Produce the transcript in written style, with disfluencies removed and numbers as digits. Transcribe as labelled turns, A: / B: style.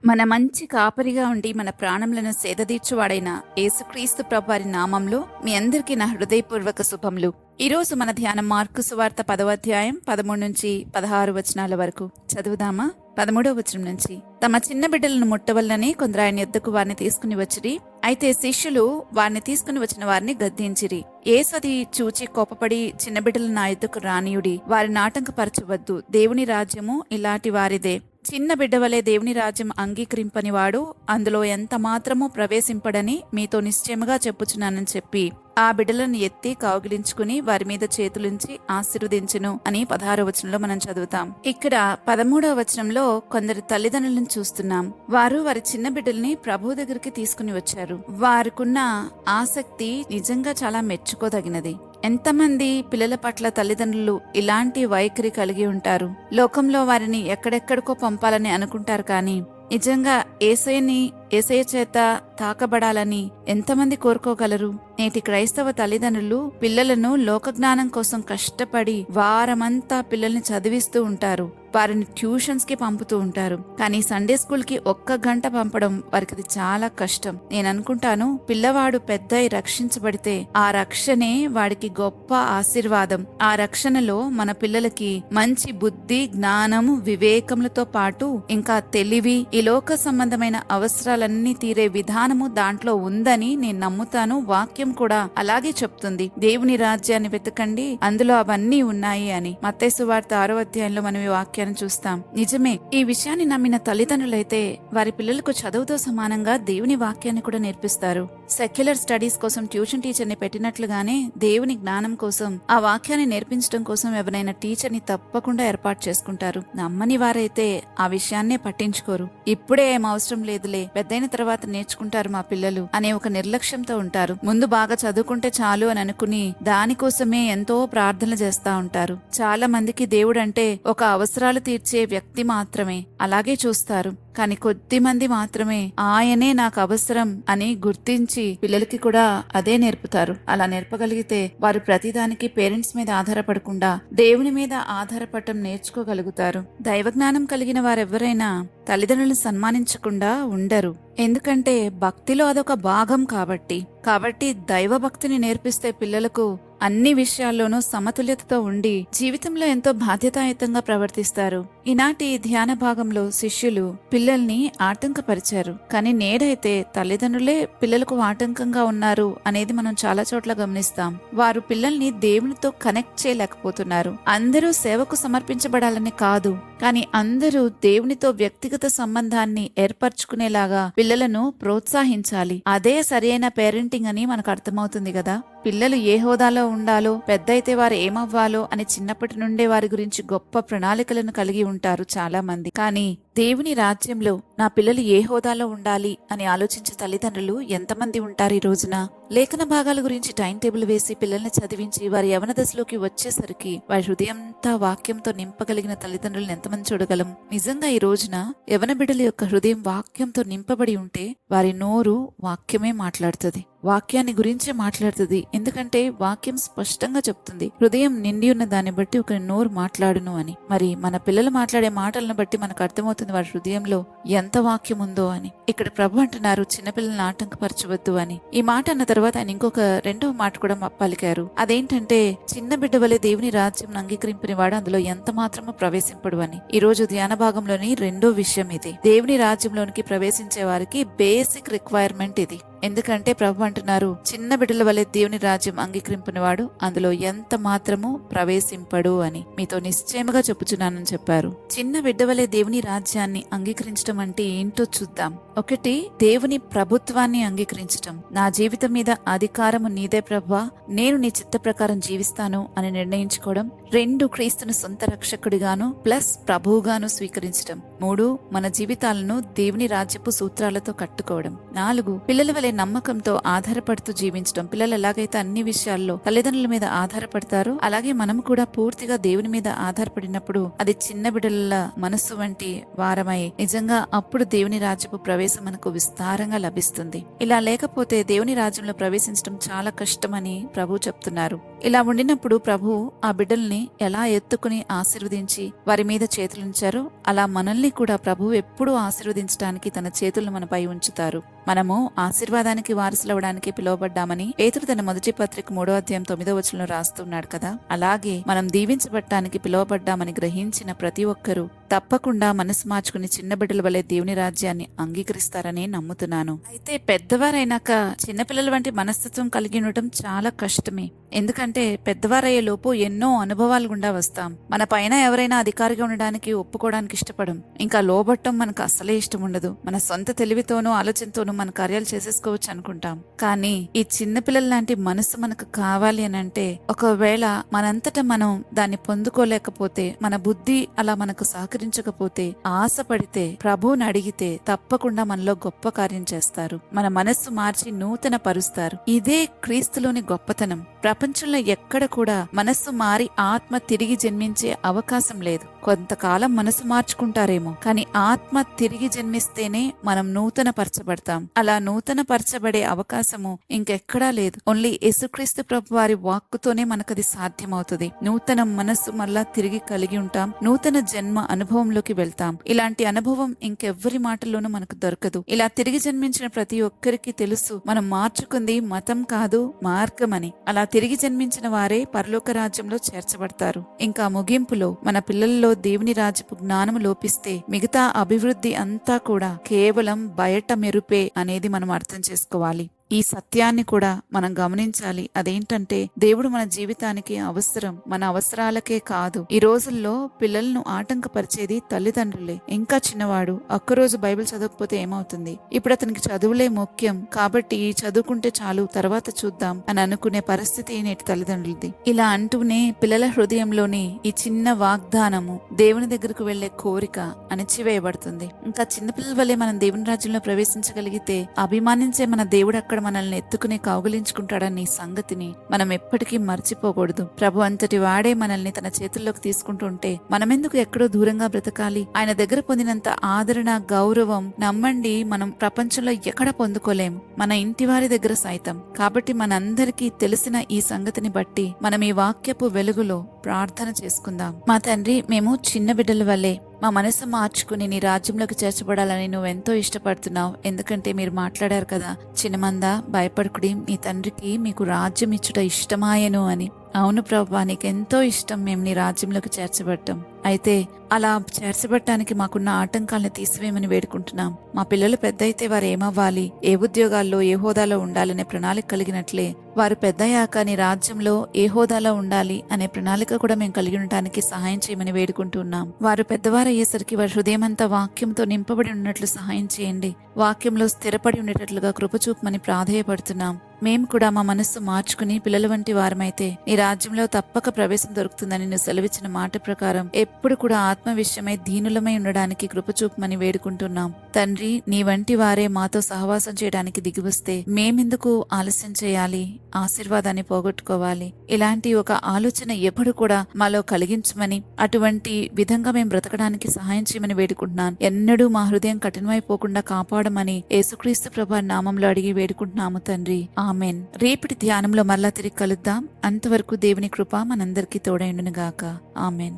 A: మన మంచి కాపరిగా ఉండి మన ప్రాణములను సేదదీర్చువాడైన యేసుక్రీస్తు ప్రభువారి నామంలో మీ అందరికీ నా హృదయపూర్వక శుభములు. ఈరోజు మన ధ్యానం మార్కు సువార్త 10వ అధ్యాయం 13 నుంచి 16 వచనాల వరకు చదువుదామా. 13వ వచనం నుంచి, తమ చిన్న బిడ్డలను ముట్టవల్లని కొందరు ఆయన యొద్దకు వారిని తీసుకుని వచ్చిరి. అయితే శిష్యులు వారిని తీసుకుని వచ్చిన వారిని గద్దించిరి. యేసు అది చూచి కోపపడి, చిన్న బిడ్డలను నా యొద్దకు రానియుడి, వారిని ఆటంకపరచవద్దు, దేవుని రాజ్యము ఇలాంటి వారిదే. చిన్న బిడ్డ వలె దేవుని రాజ్యం అంగీకరింపనివాడు అందులో ఎంత మాత్రమూ ప్రవేశింపడని మీతో నిశ్చయముగా చెప్పుచున్నానని చెప్పి ఆ బిడ్డలను ఎత్తి కౌగిలించుకుని వారి మీద చేతులుంచి ఆశీర్వదించును అని 16వ వచనంలో మనం చదువుతాం. ఇక్కడ 13వ వచనంలో కొందరు తల్లిదండ్రులను చూస్తున్నాం. వారు వారి చిన్న బిడ్డల్ని ప్రభు దగ్గరికి తీసుకుని వచ్చారు. వారికున్న ఆసక్తి నిజంగా చాలా మెచ్చుకోదగినది. ఎంతమంది పిల్లల పట్ల తల్లిదండ్రులు ఇలాంటి వైఖరి కలిగి ఉంటారు? లోకంలో వారిని ఎక్కడెక్కడికో పంపాలని అనుకుంటారు, కానీ నిజంగా యేసయ్య చేత తాకబడాలని ఎంతమంది కోరుకోగలరు? నేటి క్రైస్తవ తల్లిదండ్రులు పిల్లలను లోకజ్ఞానం కోసం కష్టపడి వారమంతా పిల్లల్ని చదివిస్తూ ఉంటారు. వారిని ట్యూషన్స్ కి పంపుతూ ఉంటారు. కానీ సండే స్కూల్ కి 1 గంట పంపడం వారికి అది చాలా కష్టం. నేను అనుకుంటాను, పిల్లవాడు పెద్దయి రక్షించబడితే ఆ రక్షణే వాడికి గొప్ప ఆశీర్వాదం. ఆ రక్షణలో మన పిల్లలకి మంచి బుద్ధి, జ్ఞానము, వివేకములతో పాటు ఇంకా తెలివి, ఈ లోక సంబంధమైన అవసరాలన్నీ తీరే విధానము దాంట్లో ఉందని నేను నమ్ముతాను. వాక్యం కూడా అలాగే చెప్తుంది. దేవుని రాజ్యాన్ని వెతకండి, అందులో అవన్నీ ఉన్నాయి అని. మత్తయి సువార్త 6వ అధ్యాయంలో మనం ఈ వాక్యాన్ని చూస్తాం. నిజమే, ఈ విషయాన్ని నమ్మిన తల్లిదండ్రులైతే వారి పిల్లలకు చదువుతో సమానంగా దేవుని వాక్యాన్ని కూడా నేర్పిస్తారు. సెక్యులర్ స్టడీస్ కోసం ట్యూషన్ టీచర్ని పెట్టినట్లుగానే దేవుని జ్ఞానం కోసం, ఆ వాక్యాన్ని నేర్పించడం కోసం ఎవరైనా టీచర్ని తప్పకుండా ఏర్పాటు చేసుకుంటారు. నమ్మని వారైతే ఆ విషయాన్నే పట్టించుకోరు. ఇప్పుడే ఏం అవసరం లేదులే, పెద్దయిన తర్వాత నేర్చుకుంటారు మా పిల్లలు అనే ఒక నిర్లక్ష్యంతో ఉంటారు. ముందు బాగా చదువుకుంటే చాలు అని అనుకుని దానికోసమే ఎంతో ప్రార్థనలు చేస్తా ఉంటారు. చాలా మందికి దేవుడు అంటే ఒక అవసరాలు తీర్చే వ్యక్తి మాత్రమే అలాగే చూస్తారు. కానీ కొద్ది మంది మాత్రమే ఆయనే నాకు అవసరం అని గుర్తించి పిల్లలకి కూడా అదే నేర్పుతారు. అలా నేర్పగలిగితే వారు ప్రతిదానికి పేరెంట్స్ మీద ఆధారపడకుండా దేవుని మీద ఆధారపడటం నేర్చుకోగలుగుతారు. దైవజ్ఞానం కలిగిన వారెవరైనా తల్లిదండ్రులను సన్మానించకుండా ఉండరు. ఎందుకంటే భక్తిలో అదొక భాగం కాబట్టి దైవభక్తిని నేర్పిస్తే పిల్లలకు అన్ని విషయాల్లోనూ సమతుల్యతతో ఉండి జీవితంలో ఎంతో బాధ్యతాయుతంగా ప్రవర్తిస్తారు. ఈనాటి ధ్యాన భాగంలో శిష్యులు పిల్లల్ని ఆటంకపరిచారు. కానీ నేడైతే తల్లిదండ్రులే పిల్లలకు ఆటంకంగా ఉన్నారు అనేది మనం చాలా చోట్ల గమనిస్తాం. వారు పిల్లల్ని దేవునితో కనెక్ట్ చేయలేకపోతున్నారు. అందరూ సేవకు సమర్పించబడాలని కాదు, కానీ అందరూ దేవునితో వ్యక్తిగత సంబంధాన్ని ఏర్పరచుకునేలాగా పిల్లలను ప్రోత్సహించాలి. అదే సరైన పేరెంటింగ్ అని మనకు అర్థమవుతుంది కదా. పిల్లలు ఏ హోదాలో ఉండాలో, పెద్ద అయితే వారు ఏమవ్వాలో అని చిన్నప్పటి నుండే వారి గురించి గొప్ప ప్రణాళికలను కలిగి ఉంటారు చాలా మంది. కానీ దేవుని రాజ్యంలో నా పిల్లలు ఏ హోదాలో ఉండాలి అని ఆలోచించే తల్లిదండ్రులు ఎంతమంది ఉంటారు ఈ రోజున? లేఖన భాగాల గురించి టైం టేబుల్ వేసి పిల్లల్ని చదివించి వారి యవన దశలోకి వచ్చేసరికి వారి హృదయంతా వాక్యంతో నింపగలిగిన తల్లిదండ్రులను ఎంతమంది చూడగలం? నిజంగా ఈ రోజున యవన బిడ్డల యొక్క హృదయం వాక్యంతో నింపబడి ఉంటే వారి నోరు వాక్యమే మాట్లాడుతుంది, వాక్యాన్ని గురించే మాట్లాడుతుంది. ఎందుకంటే వాక్యం స్పష్టంగా చెప్తుంది, హృదయం నిండి ఉన్న దాన్ని బట్టి ఒక నోరు మాట్లాడును అని. మరి మన పిల్లలు మాట్లాడే మాటలను బట్టి మనకు అర్థమవుతుంది వారి హృదయంలో ఎంత వాక్యం ఉందో అని. ఇక్కడ ప్రభు అంటున్నారు, చిన్నపిల్లల్ని ఆటంకపరచవద్దు అని. ఈ మాట అన్న తర్వాత ఆయన ఇంకొక 2వ మాట కూడా పలికారు. అదేంటంటే, చిన్న బిడ్డ వలె దేవుని రాజ్యం అంగీకరింపని వాడు అందులో ఎంత మాత్రమూ ప్రవేశింపడు అని. ఈ రోజు ధ్యాన భాగంలోని 2వ విషయం ఇది. దేవుని రాజ్యంలోనికి ప్రవేశించే వారికి బేసిక్ రిక్వైర్మెంట్ ఇది. ఎందుకంటే ప్రభు అంటున్నారు, చిన్న బిడ్డల వలె దేవుని రాజ్యం అంగీకరింపనివాడు అందులో ఎంత మాత్రము ప్రవేశింపడు అని. మీతో నిశ్చయముగా చెప్పుచున్నానని చెప్పారు. చిన్న బిడ్డ వలె దేవుని రాజ్యాన్ని అంగీకరించడం అంటే ఏంటో చూద్దాం. 1, దేవుని ప్రభుత్వాన్ని అంగీకరించటం. నా జీవితం మీద అధికారము నీదే ప్రభువా, నేను నీ చిత్త ప్రకారం జీవిస్తాను అని నిర్ణయించుకోవడం. 2, క్రీస్తును సొంత రక్షకుడిగాను ప్లస్ ప్రభువుగాను స్వీకరించడం. 3, మన జీవితాలను దేవుని రాజ్యపు సూత్రాలతో కట్టుకోవడం. 4, పిల్లల వలె నమ్మకంతో ఆధారపడుతూ జీవించడం. పిల్లలు ఎలాగైతే అన్ని విషయాల్లో తల్లిదండ్రుల మీద ఆధారపడతారో అలాగే మనం కూడా పూర్తిగా దేవుని మీద ఆధారపడినప్పుడు అది చిన్న బిడ్డల మనస్సు వంటి వారమై నిజంగా అప్పుడు దేవుని రాజ్యపు ప్రవేశం మనకు విస్తారంగా లభిస్తుంది. ఇలా లేకపోతే దేవుని రాజ్యంలో ప్రవేశించడం చాలా కష్టమని ప్రభు చెప్తున్నారు. ఇలా ఉండినప్పుడు ప్రభు ఆ బిడ్డల్ని ఎలా ఎత్తుకుని ఆశీర్వదించి వారి మీద చేతులుంచారో అలా మనల్ని కూడా ప్రభు ఎప్పుడూ ఆశీర్వదించడానికి తన చేతులను మనపై ఉంచుతారు. మనము ఆశీర్వాదానికి వారసులవడానికి పిలువబడ్డామని పేతురు తన మొదటి పత్రిక 3వ అధ్యాయం 9వ వచనంలో రాస్తున్నాడు కదా. అలాగే మనం దీవించబడటానికి పిలువబడ్డామని గ్రహించిన ప్రతి ఒక్కరూ తప్పకుండా మనసు మార్చుకుని చిన్న బిడ్డల వలె దేవుని రాజ్యాన్ని అంగీకరిస్తారని నమ్ముతున్నాను. అయితే పెద్దవారైనాక చిన్నపిల్లల వంటి మనస్తత్వం కలిగి ఉండటం చాలా కష్టమే. ఎందుకంటే పెద్దవారయ్యే లోపు ఎన్నో అనుభవాలు గుండా వస్తాం. మన పైన ఎవరైనా అధికారిగా ఉండడానికి ఒప్పుకోవడానికి ఇష్టపడం. ఇంకా లోబట్టం మనకు అసలే ఇష్టం ఉండదు. మన సొంత తెలివితోనూ ఆలోచనతోనూ మన కార్యాలు చేసేసుకోవచ్చు అనుకుంటాం. కానీ ఈ చిన్నపిల్లల లాంటి మనసు మనకు కావాలి అని అంటే, ఒకవేళ మనంతటా మనం దాన్ని పొందుకోలేకపోతే, మన బుద్ధి అలా మనకు సహకరించకపోతే, ఆశపడితే, ప్రభువుని అడిగితే తప్పకుండా మనలో గొప్ప కార్యం చేస్తారు. మన మనస్సు మార్చి నూతన పరుస్తారు. ఇదే క్రీస్తులోని గొప్పతనం. ప్రపంచంలో ఎక్కడ కూడా మనస్సు మారి ఆత్మ తిరిగి జన్మించే అవకాశం లేదు. కొంతకాలం మనసు మార్చుకుంటారేమో, కానీ ఆత్మ తిరిగి జన్మిస్తేనే మనం నూతన పరచబడతాం. అలా నూతన పరచబడే అవకాశము ఇంకెక్కడా లేదు. ఓన్లీ యేసుక్రీస్తు ప్రభు వారి వాక్కుతోనే మనకది సాధ్యమవుతుంది. నూతన మనస్సు మళ్ళా తిరిగి కలిగి ఉంటాం. నూతన జన్మ అనుభవంలోకి వెళ్తాం. ఇలాంటి అనుభవం ఇంకెవ్వరి మాటల్లోనూ మనకు దొరకదు. ఇలా తిరిగి జన్మించిన ప్రతి ఒక్కరికి తెలుసు మనం మార్చుకుంది మతం కాదు, మార్గమని. అలా తిరిగి జన్మించిన వారే పరలోక రాజ్యంలో చేర్చబడతారు. ఇంకా ముగింపులో మన పిల్లల్లో దేవుని రాజ్యపు జ్ఞానము లోపిస్తే మిగతా అభివృద్ధి అంతా కూడా కేవలం బయట మెరుపే అనేది మనం అర్థం చేసుకోవాలి. ఈ సత్యాన్ని కూడా మనం గమనించాలి. అదేంటంటే దేవుడు మన జీవితానికి అవసరం. మన అవసరాలకే కాదు. ఈ రోజుల్లో పిల్లలను ఆటంకపరిచేది తల్లిదండ్రులే. ఇంకా చిన్నవాడు ఒక్కరోజు బైబిల్ చదవకపోతే ఏమవుతుంది? ఇప్పుడు అతనికి చదువులే ముఖ్యం కాబట్టి చదువుకుంటే చాలు, తర్వాత చూద్దాం అని అనుకునే పరిస్థితి నేటి తల్లిదండ్రులది. ఇలా అంటూనే పిల్లల హృదయంలోని ఈ చిన్న వాగ్దానము, దేవుని దగ్గరకు వెళ్లే కోరిక అణచివేయబడుతుంది. ఇంకా చిన్నపిల్లల వల్లే మనం దేవుని రాజ్యంలో ప్రవేశించగలిగితే అభిమానించే మన దేవుడు అక్కడ మనల్ని ఎత్తుకుని కౌగిలించుకుంటాడని సంగతిని మనం ఎప్పటికీ మర్చిపోకూడదు. ప్రభు అంతటి వాడే మనల్ని తన చేతుల్లోకి తీసుకుంటుంటే మనమెందుకు ఎక్కడో దూరంగా బ్రతకాలి? ఆయన దగ్గర పొందినంత ఆదరణ, గౌరవం నమ్మండి మనం ప్రపంచంలో ఎక్కడ పొందుకోలేము, మన ఇంటి వారి దగ్గర సైతం. కాబట్టి మనందరికీ తెలిసిన ఈ సంగతిని బట్టి మనం ఈ వాక్యపు వెలుగులో ప్రార్థన చేసుకుందాం. మా తండ్రి, మేము చిన్న బిడ్డల వల్లే మా మనసు మార్చుకుని నీ రాజ్యంలోకి చేర్చబడాలని నువ్వెంతో ఇష్టపడుతున్నావు. ఎందుకంటే మీరు మాట్లాడారు కదా, చిన్నమందా భయపడుకుడి, మీ తండ్రికి మీకు రాజ్యం ఇచ్చుట ఇష్టమాయను అని. అవును ప్రభువా, నీకెంతో ఇష్టం మేము నీ రాజ్యంలోకి చేర్చబడటం. అయితే అలా చేర్చబడటానికి మాకున్న ఆటంకాలను తీసివేయమని వేడుకుంటున్నాం. మా పిల్లలు పెద్ద అయితే వారు ఏమవ్వాలి, ఏ ఉద్యోగాల్లో ఏ హోదాలో ఉండాలనే ప్రణాళిక కలిగినట్లే వారు పెద్దయ్యాక నీ రాజ్యంలో ఏ హోదాలో ఉండాలి అనే ప్రణాళిక కూడా మేము కలిగి ఉండటానికి సహాయం చేయమని వేడుకుంటున్నాం. వారు పెద్దవారయ్యేసరికి వారి హృదయం అంతా వాక్యంతో నింపబడి ఉన్నట్లు సహాయం చేయండి. వాక్యంలో స్థిరపడి ఉండేటట్లుగా కృపచూపమని ప్రాధేయపడుతున్నాం. మేము కూడా మా మనస్సు మార్చుకుని పిల్లల వంటి వారమైతే నీ రాజ్యంలో తప్పక ప్రవేశం దొరుకుతుందని నువ్వు సెలవిచ్చిన మాట ప్రకారం ఎప్పుడు కూడా ఆత్మ విషయమై దీనులమై ఉండడానికి కృపచూపమని వేడుకుంటున్నాం. తండ్రి, నీ వంటి వారే మాతో సహవాసం చేయడానికి దిగివస్తే మేమెందుకు ఆలస్యం చేయాలి, ఆశీర్వాదాన్ని పోగొట్టుకోవాలి? ఇలాంటి ఒక ఆలోచన ఎప్పుడు కూడా మాలో కలిగించమని, అటువంటి విధంగా మేము బ్రతకడానికి సహాయం చేయమని వేడుకుంటున్నాను. ఎన్నడూ మా హృదయం కఠినమైపోకుండా కాపాడమని యేసుక్రీస్తు ప్రభు నామంలో అడిగి వేడుకుంటున్నాము తండ్రి. ఆమెన్. రేపటి ధ్యానంలో మరలా తిరిగి కలుద్దాం. అంతవరకు దేవుని కృప మనందరికీ తోడైండును గాక. ఆమెన్.